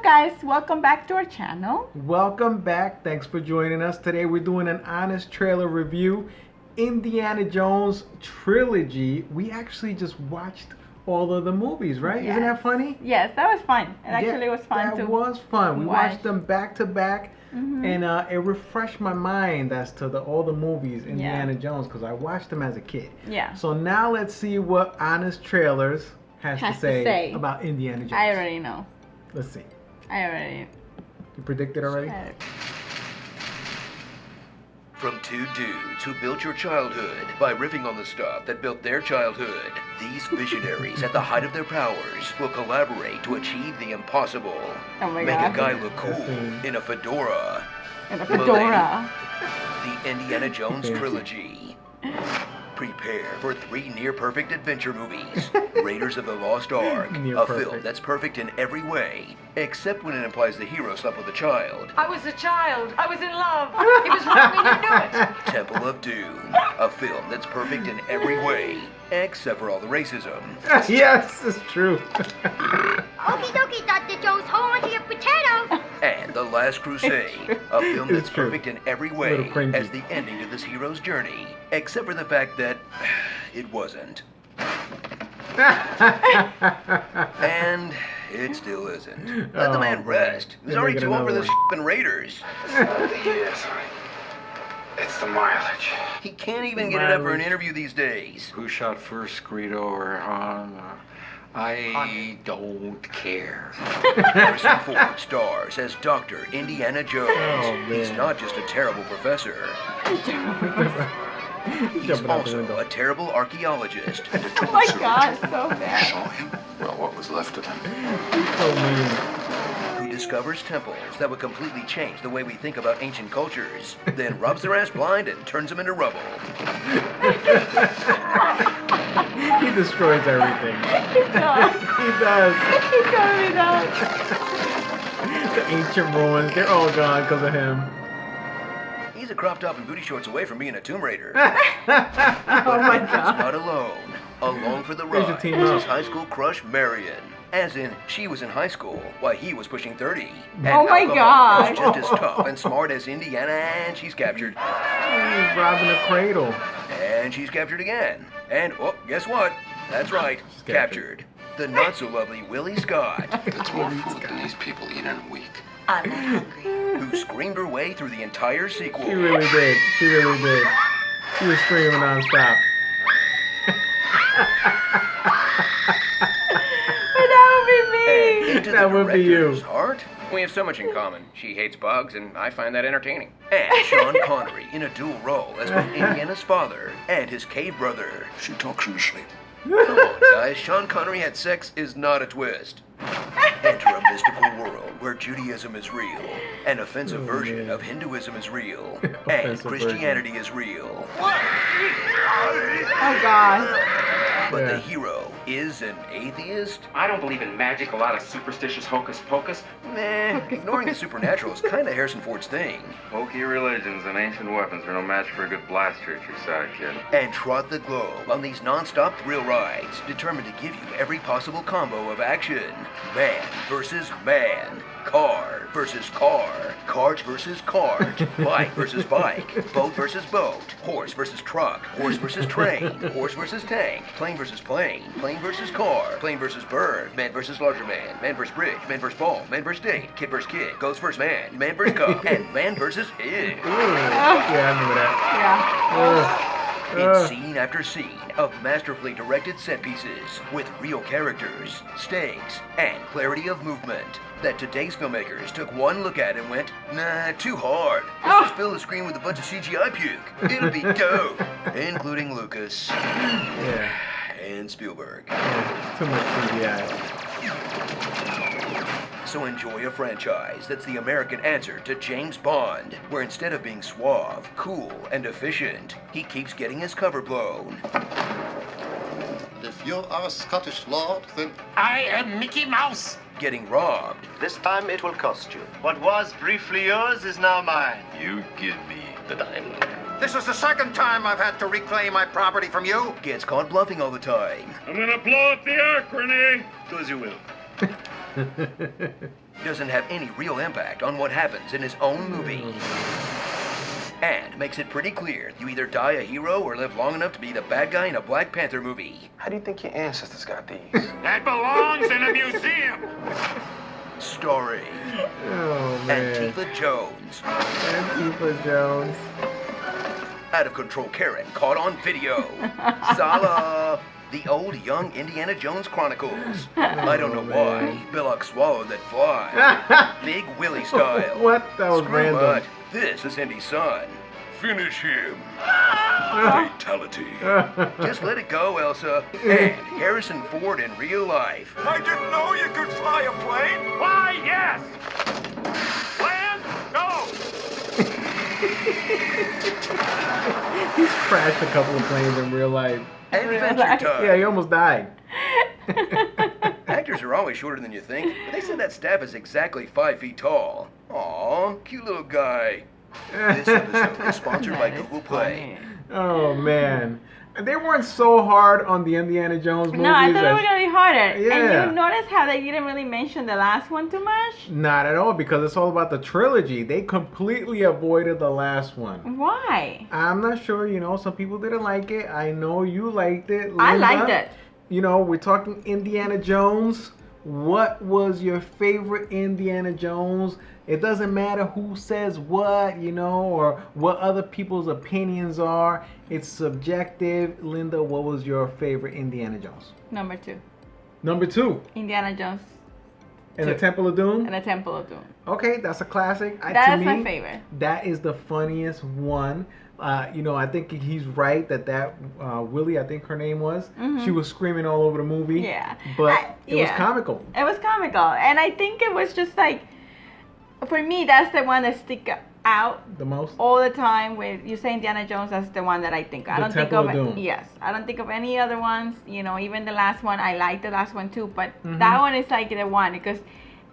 guys, welcome back to our channel. Welcome back. Thanks for joining us. Today we're doing an honest trailer review. Indiana Jones trilogy. We actually just watched all of the movies, right? Yes. Isn't that funny? Yes, that was fun. It actually was fun too. That was fun. We watch. watched them back to back, and it refreshed my mind as to all the movies Indiana Jones because I watched them as a kid. Yeah. So now let's see what Honest Trailers has to say about Indiana Jones. I already know. Let's see. I already. You predicted already? From two dudes who built your childhood by riffing on the stuff that built their childhood, these visionaries at the height of their powers will collaborate to achieve the impossible. Oh my Make God. a guy look cool in a fedora. And a fedora. The Indiana Jones trilogy. Prepare for 3 near-perfect adventure movies. Raiders of the Lost Ark, a film that's perfect in every way, except when it implies the hero slept with a child. I was a child. I was in love. It was wrong and you knew it. Temple of Doom, a film that's perfect in every way, except for all the racism. Yes, it's true. Okie dokie, Dr. Jones, hold on to your potatoes. And The Last Crusade, a film that's perfect in every way cringy. as the ending to this hero's journey, except for the fact that it wasn't. And it still isn't. Let the man rest. He's They're already making too old for another this f***ing Raiders. Yes, it's the mileage. He can't even get it up for an interview these days. Who shot first, Greedo or Han? I don't care. Harrison Ford stars as Dr. Indiana Jones. Oh, He's man. not just a terrible professor. He's Jumping out the also window. a terrible archaeologist. Oh my God, so bad. Show him, well, what was left of him. So mean. Who discovers temples that would completely change the way we think about ancient cultures, then rubs their ass blind and turns them into rubble. He destroys everything. He does. He does. He totally does. The ancient ruins, they're all gone because of him. He's a crop top and booty shorts away from being a Tomb Raider. Oh my He's God. not alone. Along for the There's your ride team is up. his high school crush, Marion. As in, she was in high school while he was pushing 30. And Oh my alcohol God. was just as tough and smart as Indiana, and she's captured. He's robbing a cradle. And she's captured again. And, oh, guess what? That's right, She's captured. The not-so-lovely Willie Scott, That's more food than these people eat in a week. I'm not hungry. who screamed her way through the entire sequel. She really did. She really did. She was screaming nonstop. That would be me. And into That the would be you. director's heart, We have so much in common. She hates bugs, and I find that entertaining. and Sean Connery in a dual role as both Indiana's father and his cave brother. She talks in her sleep. Come on, guys, Sean Connery had sex is not a twist. Enter a mystical world where Judaism is real, an offensive version man. of Hinduism is real, and Offensive Christianity is real. Oh God. But the Yeah. hero is an atheist? I don't believe in magic, a lot of superstitious hocus pocus. Nah, ignoring the supernatural is kind of Harrison Ford's thing. Hokey religions and ancient weapons are no match for a good blaster at your side, kid. And trot the globe on these non-stop thrill rides, determined to give you every possible combo of action. Man versus man. Car versus car. Cart versus cart. Bike versus bike. Boat versus boat. Horse versus truck. Horse versus train. Horse versus tank. Plane versus plane. Plane versus car. Plane versus bird. Man versus larger man. Man versus bridge. Man versus ball. Man versus date. Kid versus kid. Ghost versus man. Man versus cub. And man versus ew. Yeah, I remember that. Yeah. In scene after scene of masterfully directed set pieces with real characters, stakes, and clarity of movement that today's filmmakers took one look at and went, nah, too hard. Let's just fill the screen with a bunch of CGI puke. It'll be dope. Including Lucas Yeah. and Spielberg. Too much CGI. So enjoy a franchise that's the American answer to James Bond, where instead of being suave, cool, and efficient, he keeps getting his cover blown. If you are a Scottish lord, then I am Mickey Mouse. Getting robbed, this time it will cost you. What was briefly yours is now mine. You give me The diamond. This is the second time I've had to reclaim my property from you. gets caught bluffing all the time. I'm gonna blow up the ark, Renee! Do as you will. doesn't have any real impact on what happens in his own movie, and makes it pretty clear you either die a hero or live long enough to be the bad guy in a Black Panther movie. How do you think your ancestors got these? That belongs in a museum. Starring Oh man. Antifa Jones, Antifa Jones. Out of Control Karen caught on video, Sala, the old young Indiana Jones Chronicles. I don't know why, Billock swallowed that fly. Big Willie style. What? That was Screw random. what? This is Indy's son. Finish him. Fatality. Just let it go, Elsa. And Harrison Ford in real life. I didn't know you could fly a plane. Why, yes. Land, no. He's crashed a couple of planes in real life. Adventure Time. Yeah, he almost died. Actors are always shorter than you think, but they said that staff is exactly 5 feet tall. Aw, cute little guy. This episode is sponsored by Google Play. Oh man. They weren't so hard on the Indiana Jones movies. No, I thought it was as- gonna be harder. Yeah. And you notice how they didn't really mention the last one too much? Not at all, because it's all about the trilogy. They completely avoided the last one. Why? I'm not sure, you know, some people didn't like it. I know you liked it. I Linda. liked it. You know, we're talking Indiana Jones. What was your favorite Indiana Jones? It doesn't matter who says what, you know, or what other people's opinions are. It's subjective. Linda, what was your favorite Indiana Jones? Number 2. Number 2, Indiana Jones in the 2. Temple of Doom. and the Temple of Doom. Okay, that's a classic. To That's me, my favorite. That is the funniest one. You know, I think he's right that Willie, I think her name was, she was screaming all over the movie. Yeah. But it was yeah. comical. It was comical. And I think it was just like, for me, that's the one that stick out The most. all the time. With you say Indiana Jones, that's the one that I think. I The don't think Temple of of Doom. Yes, I don't think of any other ones. You know, even the last one, I like the last one too. But that one is like the one because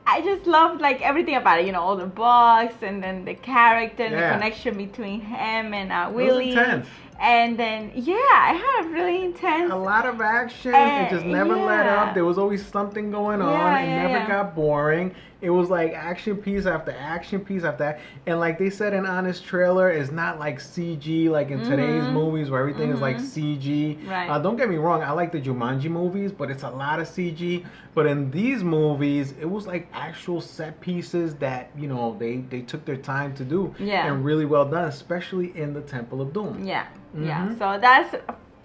I just loved like everything about it. You know, all the bugs and then the character and Yeah. the connection between him and It was Willie. intense. And then I had a really intense. A lot of action. It just never let yeah. up. There was always something going on. Yeah, It yeah, never yeah. got boring. It was like action piece after action piece after that. And like they said in Honest Trailer, it's not like CG like in today's movies where everything is like CG. Right. Don't get me wrong, I like the Jumanji movies, but it's a lot of CG. But in these movies, it was like actual set pieces that, you know, they took their time to do. Yeah. And really well done, especially in the Temple of Doom. Yeah. So that's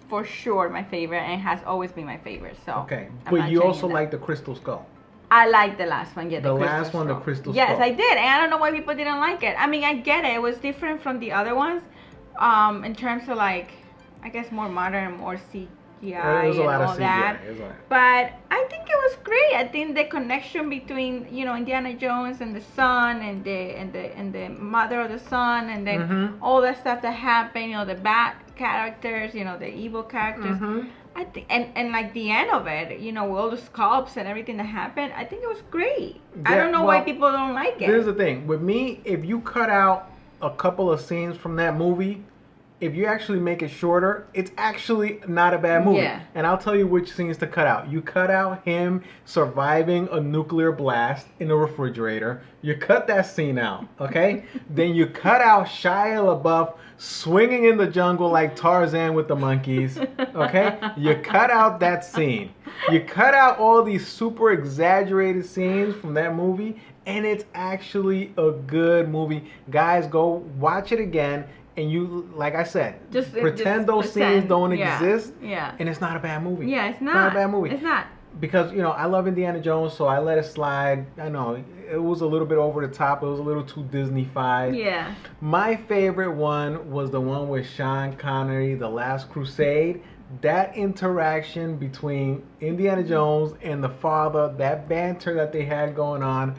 for sure my favorite and has always been my favorite. So Okay. I'm But not you changing also that. like the Crystal Skull. I like the last one. Yeah, The Crystal last one, the Skull. Crystal Yes, Skull. I did, and I don't know why people didn't like it. I mean, I get it. It was different from the other ones, in terms of like, I guess more modern, more CGI It was a and lot of all CGI. that. It was a lot. But I think it was great. I think the connection between Indiana Jones and the son and the mother of the son and then all that stuff that happened. The bad characters. The evil characters. I think and like the end of it. With all the sculpts and everything that happened. I think it was great. I Yeah, don't know why well, people don't like it. Here's the thing. With me, if you cut out a couple of scenes from that movie, if you actually make it shorter, it's actually not a bad movie. Yeah. And I'll tell you which scenes to cut out. You cut out him surviving a nuclear blast in a refrigerator. You cut that scene out, okay? Then you cut out Shia LaBeouf swinging in the jungle like Tarzan with the monkeys, okay? You cut out that scene. You cut out all these super exaggerated scenes from that movie, and it's actually a good movie. Guys, go watch it again. And you, like I said, Just pretend those pretend. scenes don't Yeah. exist. Yeah. And it's not a bad movie. Yeah, it's Not not. a bad movie. It's not. Because, I love Indiana Jones, so I let it slide. I know, it was a little bit over the top. It was a little too Disney-fied. Yeah. My favorite one was the one with Sean Connery, The Last Crusade. That interaction between Indiana Jones and the father, that banter that they had going on.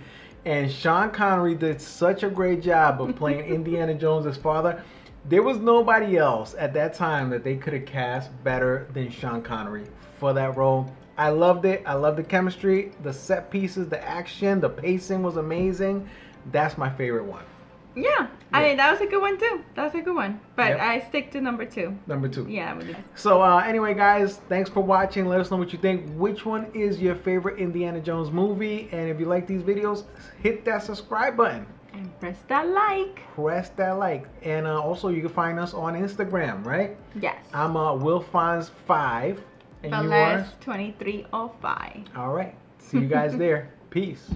And Sean Connery did such a great job of playing Indiana Jones' father. There was nobody else at that time that they could have cast better than Sean Connery for that role. I loved it. I loved the chemistry, the set pieces, the action, the pacing was amazing. That's my favorite one. Yeah, I mean, that was a good one too. That was a good one. But Yep. I stick to number 2. Number 2. Yeah. With So anyway, guys, thanks for watching. Let us know what you think. Which one is your favorite Indiana Jones movie? And if you like these videos, hit that subscribe button. And press that like. Press that like. And also, you can find us on Instagram, right? Yes. I'm WillFons5. And you are? Celeste 2305. All right. See you guys there. Peace.